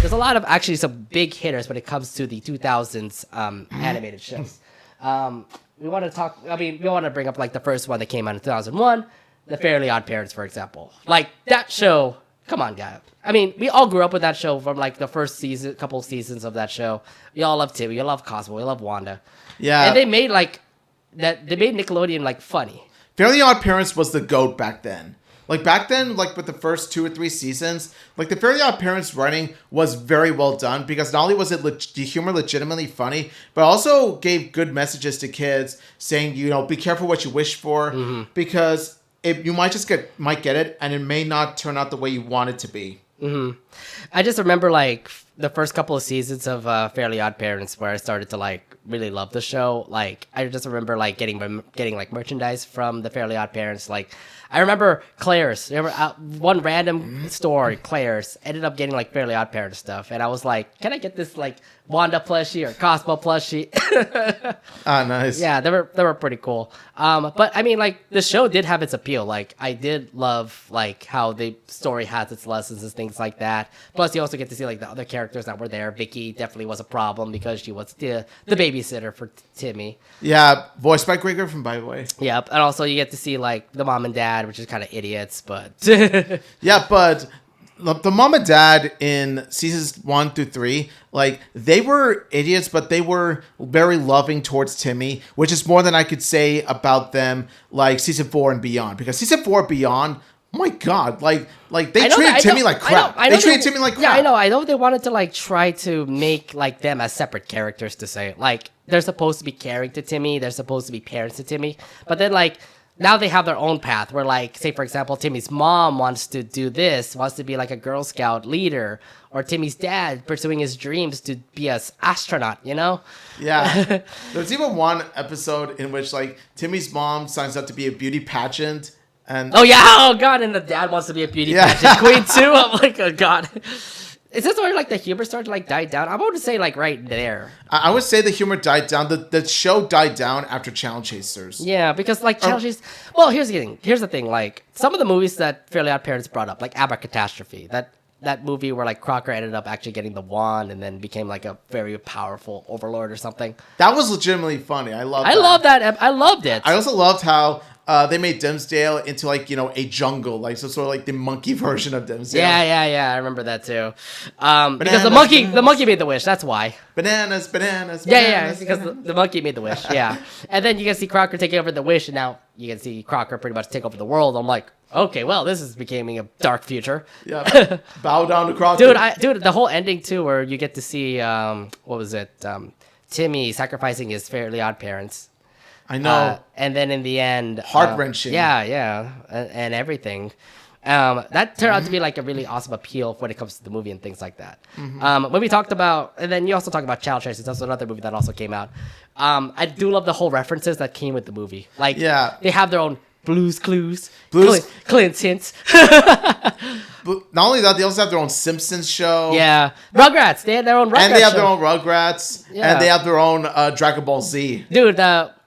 there's a lot of actually some big hitters when it comes to the 2000s animated shows. We want to bring up like the first one that came out in 2001, The Fairly Odd Parents, for example. Like that show, come on, guy. I mean, we all grew up with that show from like the first season, couple seasons of that show. We all love Timmy, we love Cosmo, we love Wanda. Yeah. And they made Nickelodeon like funny. Fairly Odd Parents was the GOAT back then. Like back then, like with the first 2 or 3 seasons, like the Fairly Odd Parents writing was very well done because not only was it the humor legitimately funny, but also gave good messages to kids saying, you know, be careful what you wish for because you might get it and it may not turn out the way you want it to be. I just remember like the first couple of seasons of Fairly Odd Parents where I started to like really love the show. Like I just remember like getting like merchandise from the Fairly Odd Parents. Like I remember Claire's. Remember one random store, Claire's, ended up getting like Fairly Odd Parents stuff, and I was like, "Can I get this like Wanda plushie or Cosmo plushie?" Ah, nice. Yeah, they were pretty cool. But I mean, like the show did have its appeal. Like I did love like how the story has its lessons and things like that. Plus, you also get to see like the other characters that were there. Vicky definitely was a problem because she was the babysitter for Timmy. Yeah, voiced by Greg Griffin, by the way. Yep, and also you get to see like the mom and dad, which is kind of idiots, but Yeah, but the mom and dad in seasons 1 through 3, like they were idiots, but they were very loving towards Timmy, which is more than I could say about them like season 4 and beyond. Because season 4 and beyond, oh my god, like they treated Timmy like crap. They treated Timmy like crap. Yeah, I know they wanted to like try to make like them as separate characters to say like they're supposed to be caring to Timmy, they're supposed to be parents to Timmy, but then like now they have their own path where like, say for example, Timmy's mom wants to do this, wants to be like a Girl Scout leader, or Timmy's dad pursuing his dreams to be an astronaut, you know? Yeah. There's even one episode in which like Timmy's mom signs up to be a beauty pageant and oh god, and the dad wants to be a beauty pageant queen too. I'm like, oh god. Is this where like the humor started to like die down? I'm going to say like right there. I would say the humor died down. The show died down after Channel Chasers. Yeah, because like Channel Chasers. Well, here's the thing. Like some of the movies that Fairly Odd Parents brought up, like Abracatastrophe, that movie where like Crocker ended up actually getting the wand and then became like a very powerful overlord or something. That was legitimately funny. I loved that. I loved it. I also loved how they made Dimsdale into like, you know, a jungle, like so sort of like the monkey version of Dimsdale. Yeah. I remember that too. Because the monkey made the wish. That's why. Bananas. Yeah, because the monkey made the wish. Yeah, and then you can see Crocker taking over the wish, and now you can see Crocker pretty much take over the world. I'm like, okay, well, this is becoming a dark future. Yeah, bow down to Crocker. Dude, the whole ending too, where you get to see what was it? Timmy sacrificing his Fairly Odd Parents. I know. And then in the end, heart-wrenching. Yeah, and everything. That turned out to be like a really awesome appeal when it comes to the movie and things like that. When we talked about, and then you also talked about Child Chasers, that's another movie that also came out. I do love the whole references that came with the movie. Like, they have their own Blues Clues, Clint's Hints. Not only that, they also have their own Simpsons show. Yeah, Rugrats. They had their own Rugrats. And they have their own Rugrats. Yeah. And they have their own Dragon Ball Z. Dude,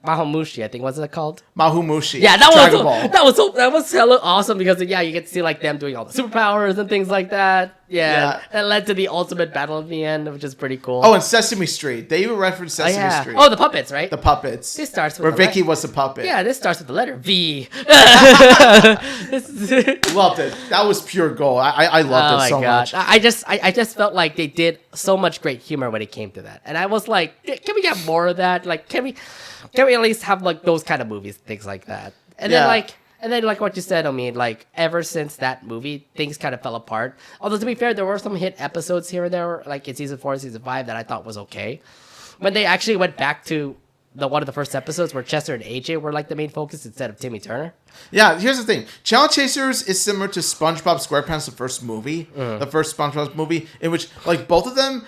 Mahumushi, I think, what's it called? Mahumushi. Yeah, that was hella awesome because you get to see like them doing all the superpowers and things like that. Yeah, that led to the ultimate battle at the end, which is pretty cool. Oh, and Sesame Street. They even referenced Sesame Street. Oh, the puppets, right? The puppets. This starts with where Vicky was the puppet. Yeah, this starts with the letter V. Loved it. That was pure gold. I loved it so much. I just felt like they did so much great humor when it came to that, and I was like, can we get more of that? Like, can we at least have like those kind of movies, things like that? And then like what you said, I mean, like ever since that movie, things kind of fell apart. Although to be fair, there were some hit episodes here and there, like in season 4 and season 5, that I thought was okay. When they actually went back to one of the first episodes where Chester and AJ were like the main focus instead of Timmy Turner. Yeah, here's the thing. Channel Chasers is similar to SpongeBob SquarePants, the first movie, the first SpongeBob movie, in which like both of them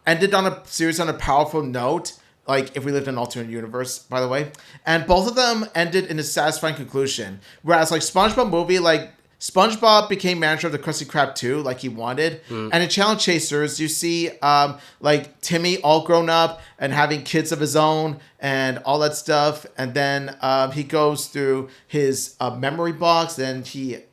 ended on a series on a powerful note. Like, if we lived in an alternate universe, by the way. And both of them ended in a satisfying conclusion. Whereas, like, SpongeBob movie, like, SpongeBob became manager of the Krusty Krab 2, like he wanted. And in Channel Chasers, you see, like, Timmy all grown up and having kids of his own and all that stuff. And then he goes through his memory box and he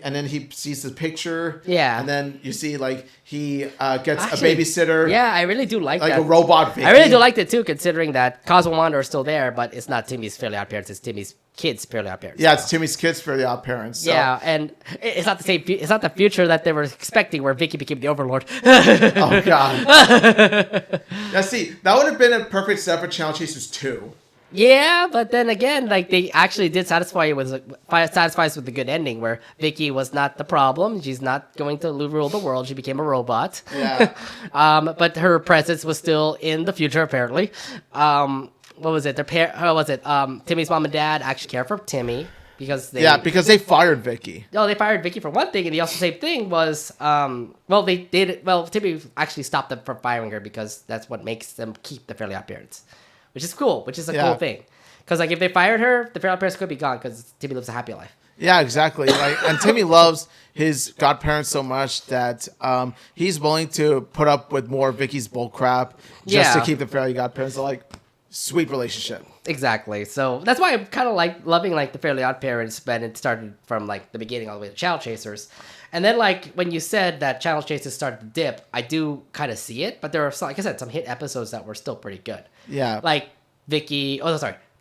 and then he sees the picture. Yeah. And then you see like he gets Actually, a babysitter. Yeah, I really do like that. Like a robot Vicky. I really do like it too, considering that Cosmo and Wanda are still there, but it's not Timmy's Fairly Odd Parents, it's Timmy's kids' Fairly Odd Parents. Yeah, it's Timmy's kids for the Odd Parents. So. Yeah, and it's not the same. It's not the future that they were expecting, where Vicky became the Overlord. Oh god. Now see, that would have been a perfect set for Channel Chasers 2. Yeah, but then again, like they actually did satisfy us with the good ending, where Vicky was not the problem. She's not going to rule the world. She became a robot. Yeah. But her presence was still in the future, apparently. What was it? Timmy's mom and dad actually care for Timmy because they fired Vicky. No, they fired Vicky for one thing, and the also same thing was Timmy actually stopped them from firing her because that's what makes them keep the Fairly Odd Parents. Which is cool, which is a cool thing. Because like if they fired her, the Fairly Odd Parents could be gone because Timmy lives a happy life. Yeah, exactly. Like, and Timmy loves his godparents so much that he's willing to put up with more of Vicky's bullcrap just to keep the Fairly Godparents. So, like, sweet relationship. Exactly. So that's why I'm kind of like loving like the Fairly Odd Parents, but it started from like the beginning all the way to Channel Chasers. And then like when you said that Channel Chasers started to dip, I do kind of see it, but there are, like I said, some hit episodes that were still pretty good. Yeah. Like Trixie,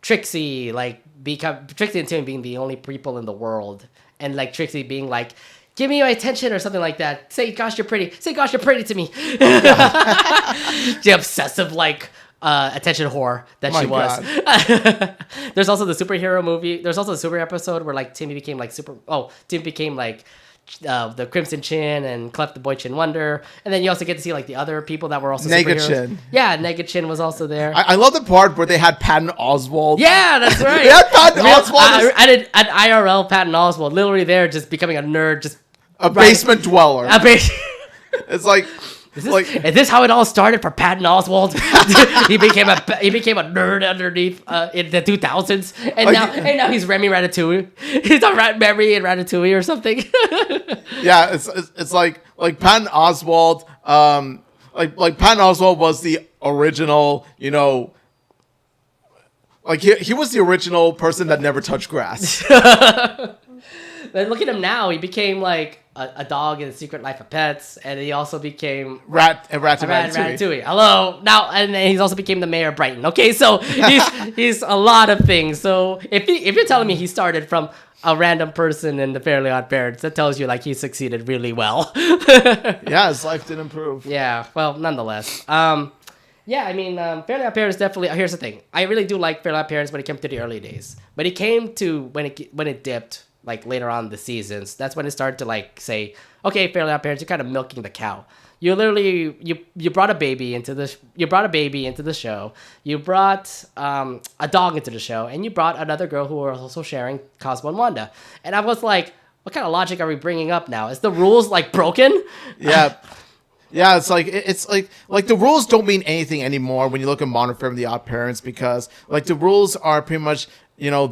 Trixie and Timmy being the only people in the world, and like Trixie being like, "Give me your attention" or something like that. Say, "Gosh, you're pretty." Say, "Gosh, you're pretty" to me. The obsessive attention whore that she was. There's also the superhero movie. There's also the super episode where like Timmy became like the Crimson Chin and Clef the Boy Chin Wonder, and then you also get to see like the other people that were also superheroes. Chin. Yeah, Nega Chin was also there. I love the part where they had Patton Oswalt. Yeah, that's right. They had Patton Oswalt. I did an IRL Patton Oswalt, literally there, just becoming a nerd, just a basement dweller. It's like. Is this how it all started for Patton Oswalt? he became a nerd underneath in the 2000s, and now he's Remy Ratatouille. He's a Remy in Ratatouille or something. Yeah, it's like Patton Oswalt. Like Patton Oswalt was the original. You know, like he was the original person that never touched grass. Then look at him now. He became like a dog in The Secret Life of Pets, and he also became Ratatouille. Hello. Now, and then he's also became the mayor of Brighton. Okay, so he's a lot of things. So if you're telling me he started from a random person in the Fairly Odd Parents, that tells you like he succeeded really well. Yeah, his life did improve. Yeah, well, nonetheless. Yeah, I mean, Fairly Odd Parents definitely. Here's the thing: I really do like Fairly Odd Parents when it came to the early days, but it came to when it dipped. Like later on in the seasons, that's when it started to like say, okay, Fairly Odd Parents, you're kind of milking the cow. You literally you brought a baby into the show. You brought a dog into the show, and you brought another girl who was also sharing Cosmo and Wanda. And I was like, what kind of logic are we bringing up now? Is the rules like broken? Yeah. Yeah, it's like the rules don't mean anything anymore when you look at Modern Family, The Odd Parents, because like the rules are pretty much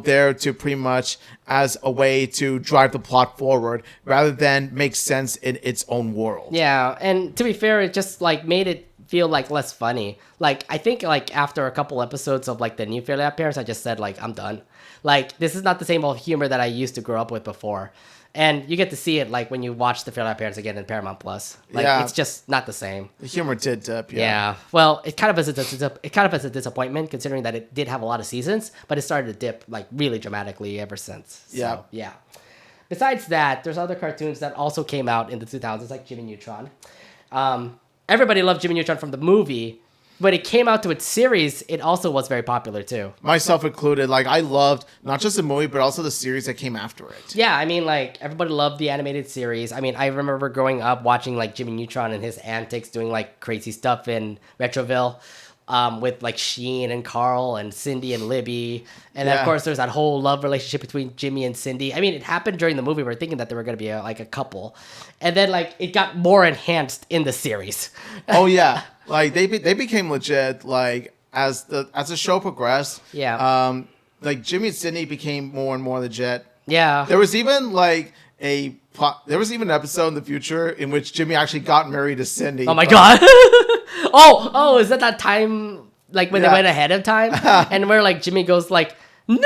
there to pretty much as a way to drive the plot forward rather than make sense in its own world. Yeah, and to be fair, it just like made it feel like less funny. Like I think like after a couple episodes of like the new Fairly Odd Parents, I just said like I'm done. Like this is not the same old humor that I used to grow up with before. And you get to see it like when you watch the Fairly Odd Parents again in Paramount Plus. Like it's just not the same. The humor did dip. Yeah. Well, it kind of is a disappointment considering that it did have a lot of seasons, but it started to dip like really dramatically ever since. So, yeah. Besides that, there's other cartoons that also came out in the 2000s, like Jimmy Neutron. Everybody loved Jimmy Neutron from the movie. When it came out to its series, it also was very popular too. Myself included. Like I loved not just the movie, but also the series that came after it. Yeah, I mean, like everybody loved the animated series. I mean, I remember growing up watching like Jimmy Neutron and his antics, doing like crazy stuff in Retroville, with like Sheen and Carl and Cindy and Libby, and then, of course there's that whole love relationship between Jimmy and Cindy. I mean, it happened during the movie. We were thinking that they were going to be a couple, and then like it got more enhanced in the series. Oh yeah. Like they became legit like as the show progressed. Yeah. Like Jimmy and Sydney became more and more legit. Yeah. There was even like an episode in the future in which Jimmy actually got married to Cindy. Oh my god. oh, is that time like when they went ahead of time and where like Jimmy goes like no.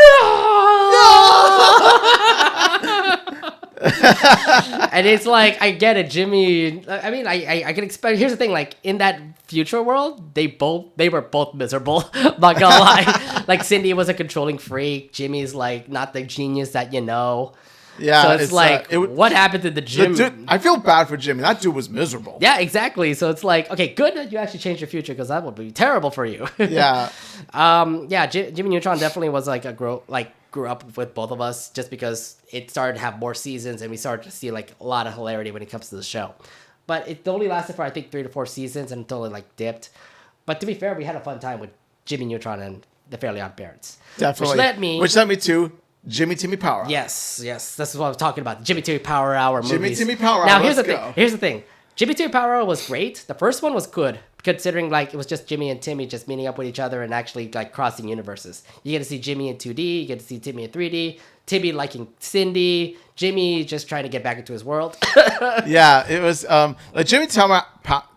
And it's like, I get it, Jimmy. I mean, I can expect. Here's the thing, like in that future world, they were both miserable. I'm not gonna lie. Like Cindy was a controlling freak. Jimmy's like not the genius that you know. Yeah, so it's like, what happened to the Jim? Dude, I feel bad for Jimmy. That dude was miserable. Yeah, exactly. So it's like, okay, good that you actually changed your future because that would be terrible for you. Yeah. Jimmy Neutron definitely was like grew up with both of us just because it started to have more seasons and we started to see like a lot of hilarity when it comes to the show. But it only lasted for I think 3 to 4 seasons until it like dipped. But to be fair, we had a fun time with Jimmy Neutron and the Fairly Odd Parents. Definitely. Which led me to Jimmy Timmy Power Hour. Yes. This is what I'm talking about. Jimmy Timmy Power Hour movies. Jimmy Timmy Power Hour. Now here's the thing. Jimmy Timmy Power Hour was great. The first one was good, considering like it was just Jimmy and Timmy just meeting up with each other and actually like crossing universes. You get to see Jimmy in 2D, you get to see Timmy in 3D, Timmy liking Cindy, Jimmy just trying to get back into his world. Yeah, it was like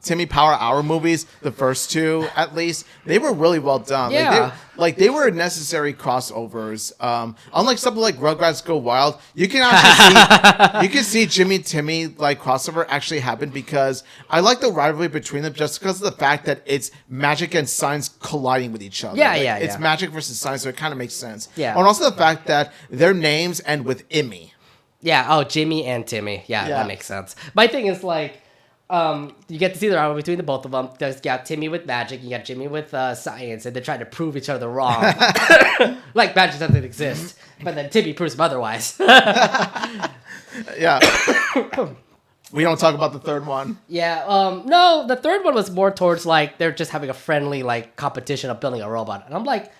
Timmy Power Hour movies, the first 2 at least, they were really well done. Yeah. They were necessary crossovers. Unlike something like Rugrats Go Wild, you can actually see Jimmy and Timmy like crossover actually happen because I like the rivalry between them just because of the fact that it's magic and science colliding with each other. It's magic versus science, so it kind of makes sense. Yeah. And also the fact that their names end with Immy. Yeah, Jimmy and Timmy. Yeah, that makes sense. My thing is like, you get to see the rivalry between the both of them. There's got Timmy with magic, you got Jimmy with science, and they're trying to prove each other wrong. Like magic doesn't exist, but then Timmy proves them otherwise. Yeah. We don't talk about the third one. Yeah, no, the third one was more towards like they're just having a friendly like competition of building a robot, and I'm like,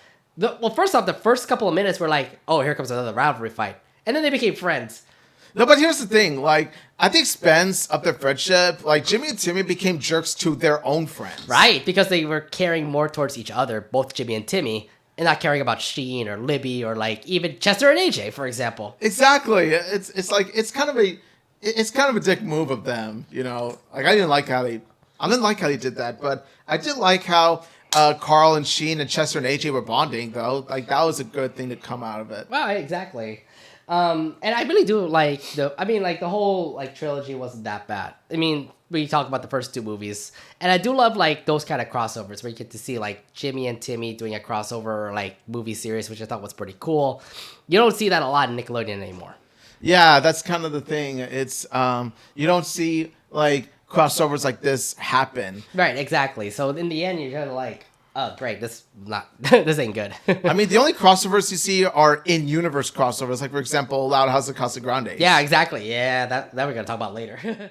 first off, the first couple of minutes were like, oh, here comes another rivalry fight, and then they became friends. No, but here's the thing. Like, at the expense of their friendship, like, Jimmy and Timmy became jerks to their own friends. Right, because they were caring more towards each other, both Jimmy and Timmy, and not caring about Sheen or Libby or, like, even Chester and AJ, for example. Exactly. It's like, it's kind of a dick move of them, you know? Like, I didn't like how they did that, but I did like how Carl and Sheen and Chester and AJ were bonding, though. Like, that was a good thing to come out of it. Well, exactly. And I really do like the whole like trilogy wasn't that bad. I mean, we talk about the first 2 movies, and I do love like those kind of crossovers where you get to see like Jimmy and Timmy doing a crossover like movie series, which I thought was pretty cool. You don't see that a lot in Nickelodeon anymore. Yeah, that's kind of the thing. It's you don't see like crossovers like this happen. Right, exactly. So in the end, you're kind of like, oh, great, this ain't good. I mean, the only crossovers you see are in-universe crossovers, like, for example, Loud House of Casa Grande. Yeah, exactly. Yeah, that we're going to talk about later.